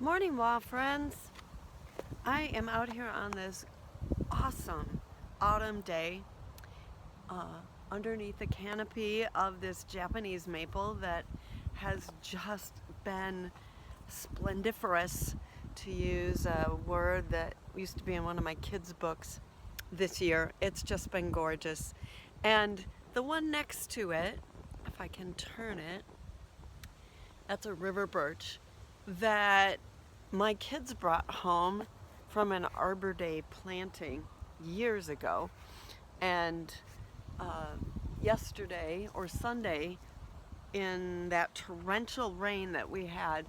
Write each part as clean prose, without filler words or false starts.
Morning, Wall friends. I am out here on this awesome autumn day underneath the canopy of this Japanese maple that has just been splendiferous, to use a word that used to be in one of my kids' books this year. It's just been gorgeous. And the one next to it, if I can turn it, that's a river birch that my kids brought home from an Arbor Day planting years ago. And yesterday or Sunday, in that torrential rain that we had,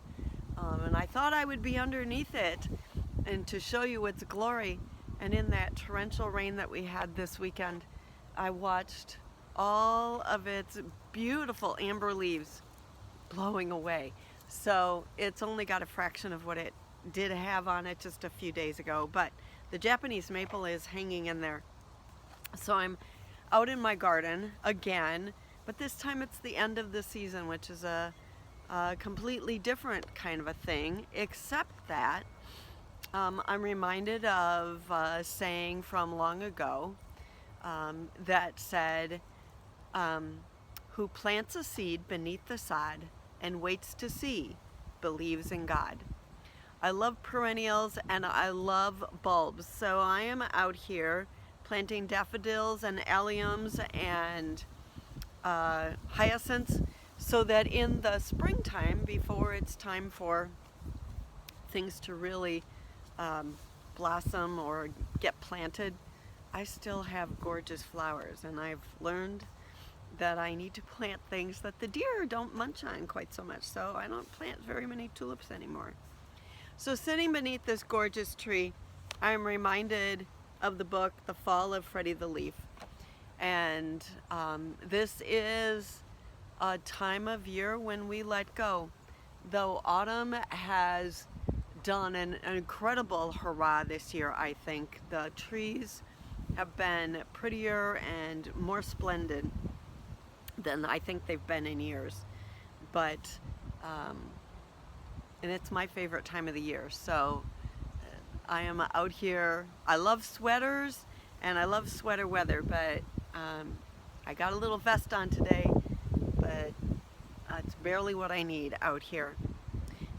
and I thought I would be underneath it and to show you its glory. And in that torrential rain that we had this weekend, I watched all of its beautiful amber leaves blowing away. So it's only got a fraction of what it did have on it just a few days ago, but the Japanese maple is hanging in there. So I'm out in my garden again, but this time it's the end of the season, which is a completely different kind of a thing, except that I'm reminded of a saying from long ago that said, who plants a seed beneath the sod and waits to see, believes in God. I love perennials and I love bulbs, so I am out here planting daffodils and alliums and hyacinths, so that in the springtime, before it's time for things to really blossom or get planted, I still have gorgeous flowers. And I've learned that I need to plant things that the deer don't munch on quite so much, so I don't plant very many tulips anymore. So sitting beneath this gorgeous tree, I'm reminded of the book The Fall of Freddie the Leaf. And this is a time of year when we let go. Though autumn has done an incredible hurrah this year, I think. The trees have been prettier and more splendid than I think they've been in years. But, and it's my favorite time of the year. So I am out here. I love sweaters and I love sweater weather, but I got a little vest on today, but it's barely what I need out here.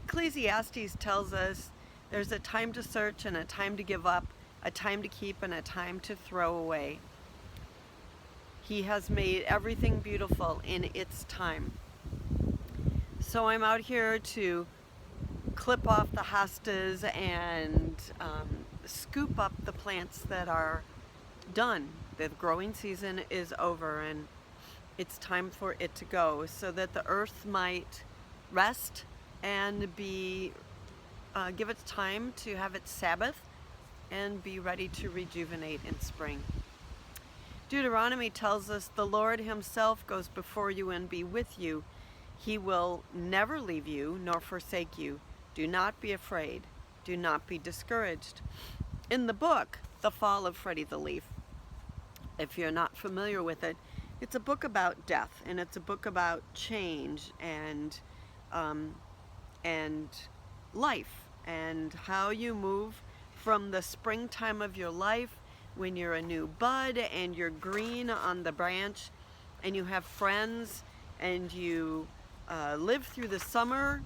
Ecclesiastes tells us there's a time to search and a time to give up, a time to keep and a time to throw away. He has made everything beautiful in its time. So I'm out here to clip off the hostas and scoop up the plants that are done. The growing season is over and it's time for it to go, so that the earth might rest and be give it time to have its Sabbath and be ready to rejuvenate in spring. Deuteronomy tells us the Lord himself goes before you and be with you. He will never leave you nor forsake you. Do not be afraid. Do not be discouraged. In the book, The Fall of Freddie the Leaf, if you're not familiar with it, it's a book about death, and it's a book about change and life, and how you move from the springtime of your life when you're a new bud and you're green on the branch and you have friends and you live through the summer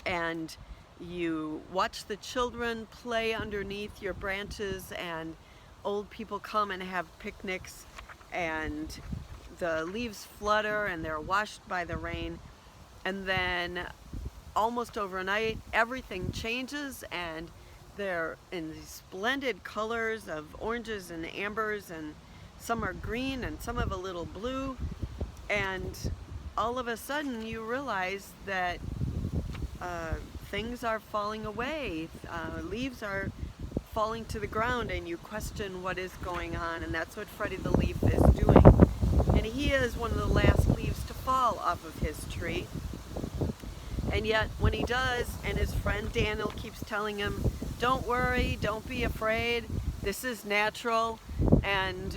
and you watch the children play underneath your branches and old people come and have picnics and the leaves flutter and they're washed by the rain, and then almost overnight everything changes and they're in these splendid colors of oranges and ambers, and some are green and some have a little blue, and all of a sudden you realize that things are falling away, leaves are falling to the ground, and you question what is going on. And that's what Freddie the Leaf is doing. And he is one of the last leaves to fall off of his tree. And yet when he does, and his friend Daniel keeps telling him, don't worry, don't be afraid, this is natural, and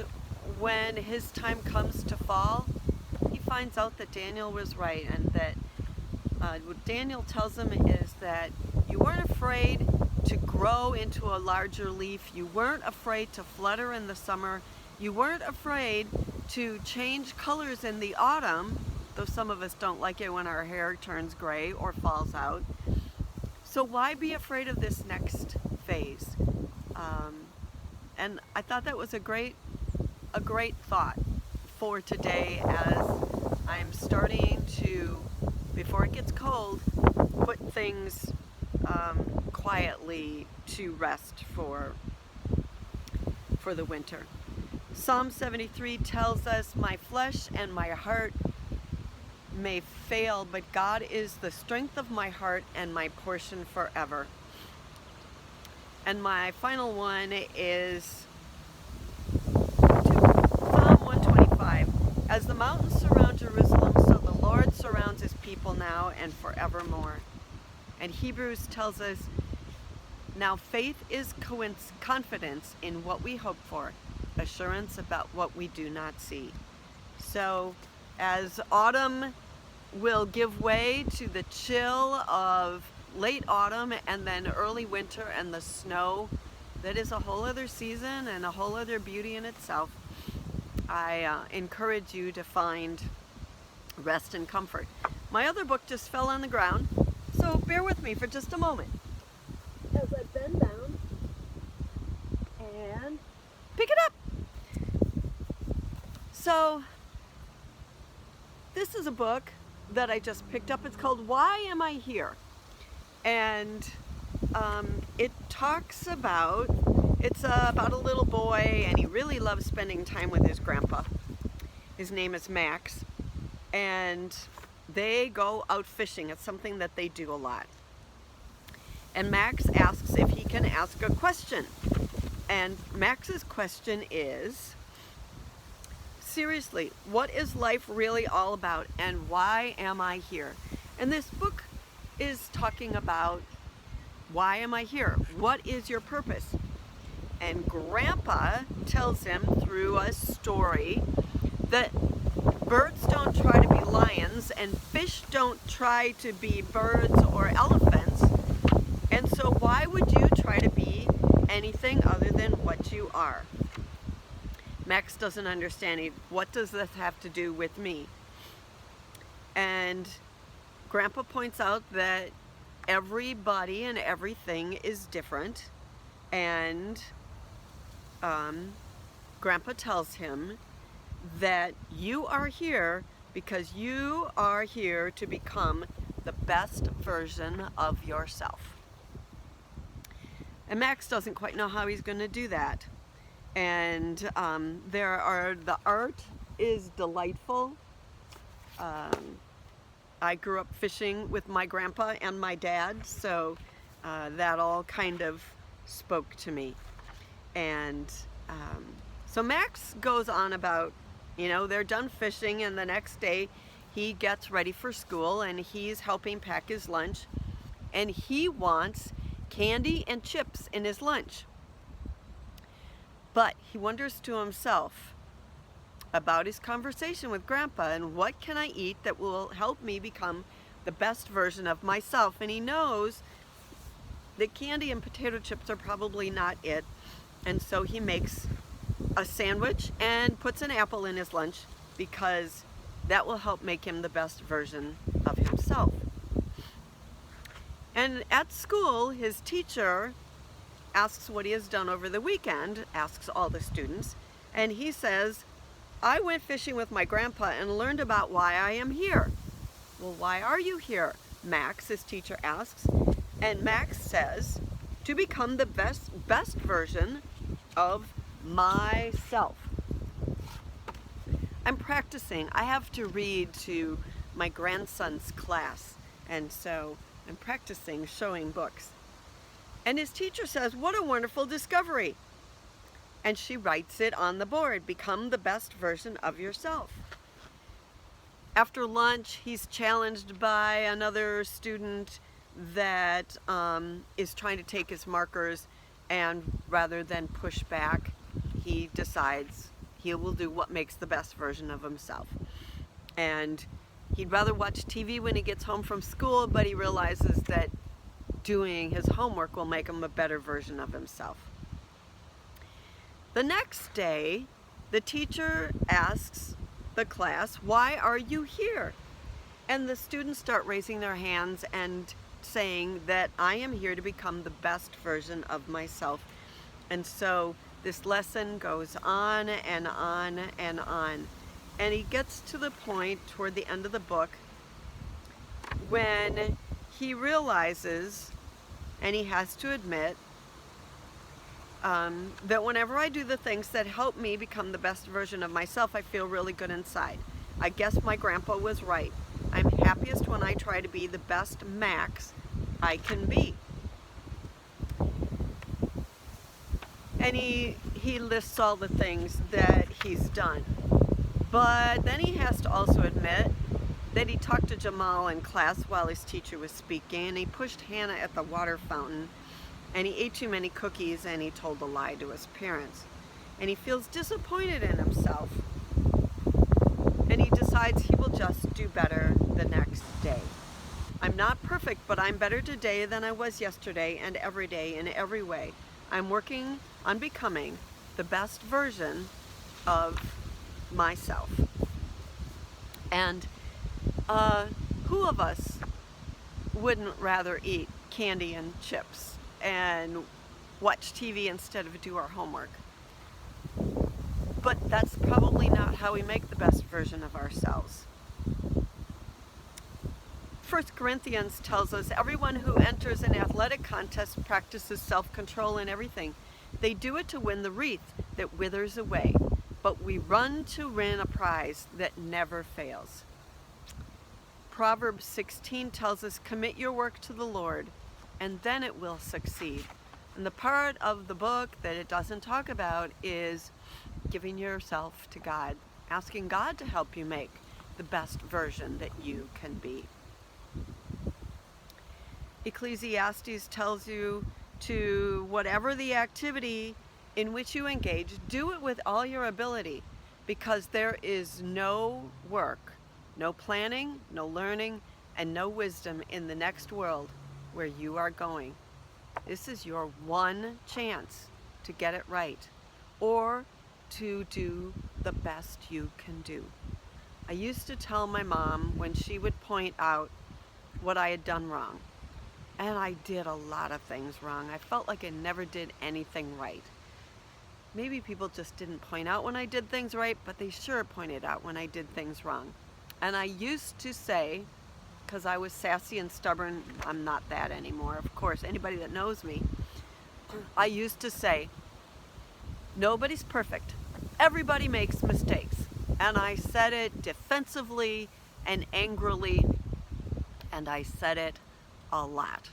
when his time comes to fall, he finds out that Daniel was right, and that What Daniel tells him is that you weren't afraid to grow into a larger leaf. You weren't afraid to flutter in the summer. You weren't afraid to change colors in the autumn, though some of us don't like it when our hair turns gray or falls out. So why be afraid of this next phase? And I thought that was a great thought for today, as I'm starting to, before it gets cold, put things quietly to rest for the winter. Psalm 73 tells us, "My flesh and my heart may fail, but God is the strength of my heart and my portion forever." And my final one is Psalm 125. "As the mountains surround Jerusalem, so the Lord surrounds his people now and forevermore." And Hebrews tells us, "Now faith is confidence in what we hope for, assurance about what we do not see." So as autumn will give way to the chill of late autumn and then early winter and the snow, that is a whole other season and a whole other beauty in itself. I encourage you to find rest and comfort. My other book just fell on the ground, so bear with me for just a moment as I bend down and pick it up. So this is a book that I just picked up. It's called "Why Am I Here?" And it talks about, it's about a little boy, and he really loves spending time with his grandpa. His name is Max, and they go out fishing. It's something that they do a lot. And Max asks if he can ask a question. And Max's question is, seriously, what is life really all about, and why am I here? And this book is talking about, why am I here? What is your purpose? And Grandpa tells him through a story that birds don't try to be lions and fish don't try to be birds or elephants. And so why would you try to be anything other than what you are? Max doesn't understand. What does this have to do with me? And Grandpa points out that everybody and everything is different, and Grandpa tells him that you are here because you are here to become the best version of yourself. And Max doesn't quite know how he's going to do that. And the art is delightful. I grew up fishing with my grandpa and my dad, so that all kind of spoke to me. And so Max goes on about, they're done fishing, and the next day he gets ready for school, and he's helping pack his lunch, and he wants candy and chips in his lunch. But he wonders to himself about his conversation with Grandpa, and what can I eat that will help me become the best version of myself? And he knows that candy and potato chips are probably not it, and so he makes a sandwich and puts an apple in his lunch, because that will help make him the best version of himself. And at school, his teacher asks what he has done over the weekend, asks all the students, and he says, "I went fishing with my grandpa and learned about why I am here." "Well, why are you here?" Max, his teacher, asks. And Max says, "To become the best version of myself." I'm practicing. I have to read to my grandson's class, and so I'm practicing showing books. And his teacher says, "What a wonderful discovery." And she writes it on the board, "Become the best version of yourself." After lunch, he's challenged by another student that is trying to take his markers, and rather than push back, he decides he will do what makes the best version of himself. And He'd rather watch TV when he gets home from school, but he realizes that doing his homework will make him a better version of himself. The next day, the teacher asks the class, "Why are you here?" And the students start raising their hands and saying that I am here to become the best version of myself. And so this lesson goes on and on and on. And he gets to the point toward the end of the book when he realizes, and he has to admit, that whenever I do the things that help me become the best version of myself, I feel really good inside. I guess my grandpa was right. I'm happiest when I try to be the best Max I can be. And he lists all the things that he's done. But then he has to also admit that he talked to Jamal in class while his teacher was speaking, and he pushed Hannah at the water fountain, and he ate too many cookies, and he told a lie to his parents. And he feels disappointed in himself, and he decides he will just do better the next day. I'm not perfect, but I'm better today than I was yesterday, and every day in every way. I'm working on becoming the best version of myself. And who of us wouldn't rather eat candy and chips and watch TV instead of do our homework? But that's probably not how we make the best version of ourselves. 1 Corinthians tells us everyone who enters an athletic contest practices self-control in everything. They do it to win the wreath that withers away, but we run to win a prize that never fails. Proverbs 16 tells us, commit your work to the Lord, and then it will succeed. And the part of the book that it doesn't talk about is giving yourself to God, asking God to help you make the best version that you can be. Ecclesiastes tells you to, whatever the activity in which you engage, do it with all your ability, because there is no work, no planning, no learning, and no wisdom in the next world where you are going. This is your one chance to get it right, or to do the best you can do. I used to tell my mom when she would point out what I had done wrong, and I did a lot of things wrong. I felt like I never did anything right. Maybe people just didn't point out when I did things right, but they sure pointed out when I did things wrong. And I used to say, because I was sassy and stubborn, I'm not that anymore, of course, anybody that knows me, I used to say, nobody's perfect. Everybody makes mistakes. And I said it defensively and angrily, and I said it a lot.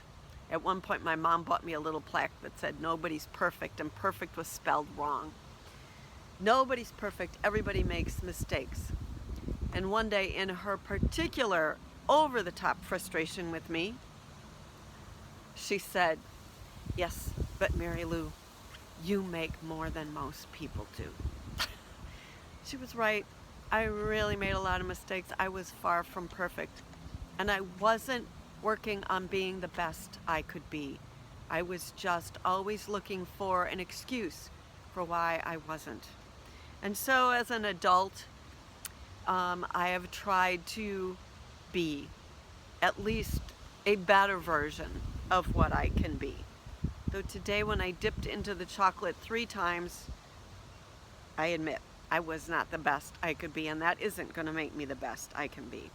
At one point, my mom bought me a little plaque that said, nobody's perfect, and perfect was spelled wrong. Nobody's perfect. Everybody makes mistakes. And one day, in her particular over-the-top frustration with me, she said, yes, but Mary Lou, you make more than most people do. She was right. I really made a lot of mistakes. I was far from perfect. And I wasn't working on being the best I could be. I was just always looking for an excuse for why I wasn't. And so as an adult, I have tried to be at least a better version of what I can be. Though today when I dipped into the chocolate 3 times, I admit I was not the best I could be, and that isn't going to make me the best I can be.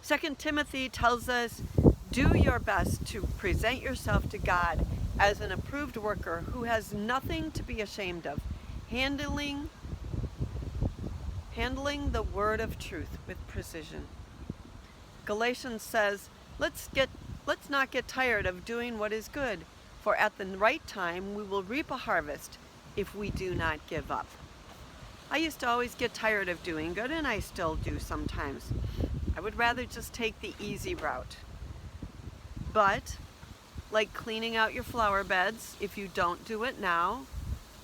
2 Timothy tells us, do your best to present yourself to God as an approved worker who has nothing to be ashamed of, handling the word of truth with precision. Galatians says, let's not get tired of doing what is good, for at the right time we will reap a harvest if we do not give up. I used to always get tired of doing good, and I still do sometimes. I would rather just take the easy route. But, like cleaning out your flower beds, if you don't do it now,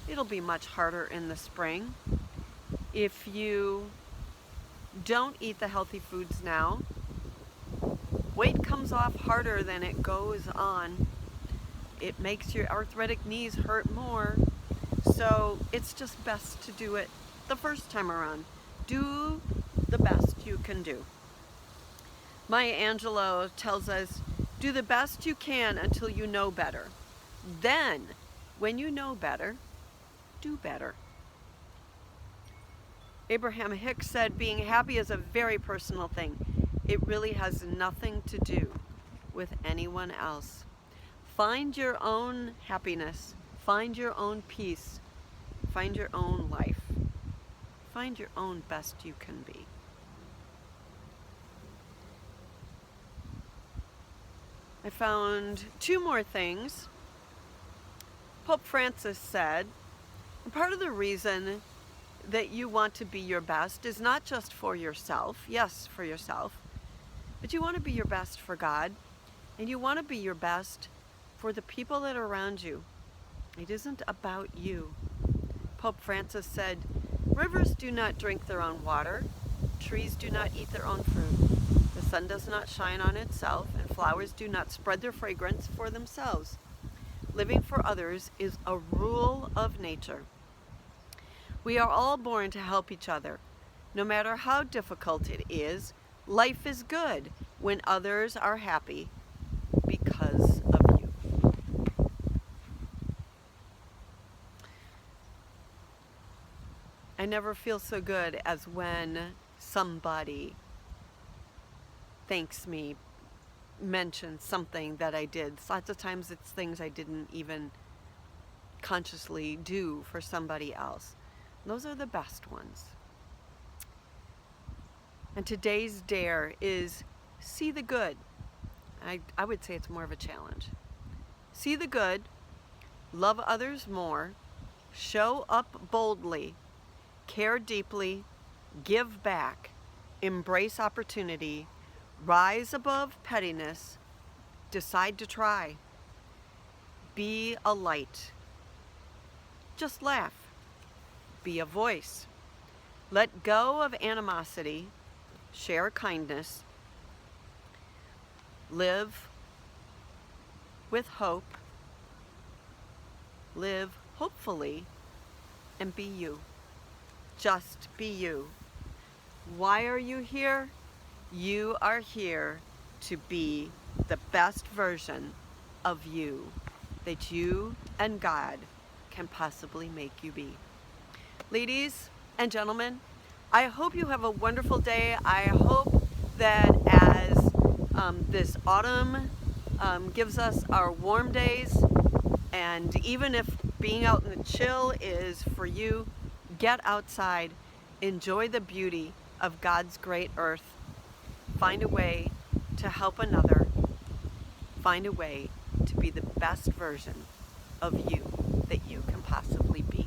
it'll be much harder in the spring. If you Don't eat the healthy foods now. Weight comes off harder than it goes on. It makes your arthritic knees hurt more. So it's just best to do it the first time around. Do the best you can do. Maya Angelou tells us, do the best you can until you know better. Then, when you know better, do better. Abraham Hicks said, being happy is a very personal thing. It really has nothing to do with anyone else. Find your own happiness. Find your own peace. Find your own life. Find your own best you can be. I found two more things. Pope Francis said, part of the reason that you want to be your best is not just for yourself, yes, for yourself, but you want to be your best for God, and you want to be your best for the people that are around you. It isn't about you. Pope Francis said, rivers do not drink their own water, trees do not eat their own fruit, the sun does not shine on itself, and flowers do not spread their fragrance for themselves. Living for others is a rule of nature. We are all born to help each other. No matter how difficult it is, life is good when others are happy because of you. I never feel so good as when somebody thanks me, mentions something that I did. Lots of times it's things I didn't even consciously do for somebody else. Those are the best ones. And today's dare is see the good. I would say it's more of a challenge. See the good, love others more, show up boldly, care deeply, give back, embrace opportunity, rise above pettiness, decide to try, be a light. Just laugh. Be a voice. Let go of animosity. Share kindness. Live with hope. Live hopefully. And be you. Just be you. Why are you here? You are here to be the best version of you that you and God can possibly make you be. Ladies and gentlemen, I hope you have a wonderful day. I hope that as this autumn gives us our warm days, and even if being out in the chill is for you, get outside, enjoy the beauty of God's great earth, find a way to help another, find a way to be the best version of you that you can possibly be.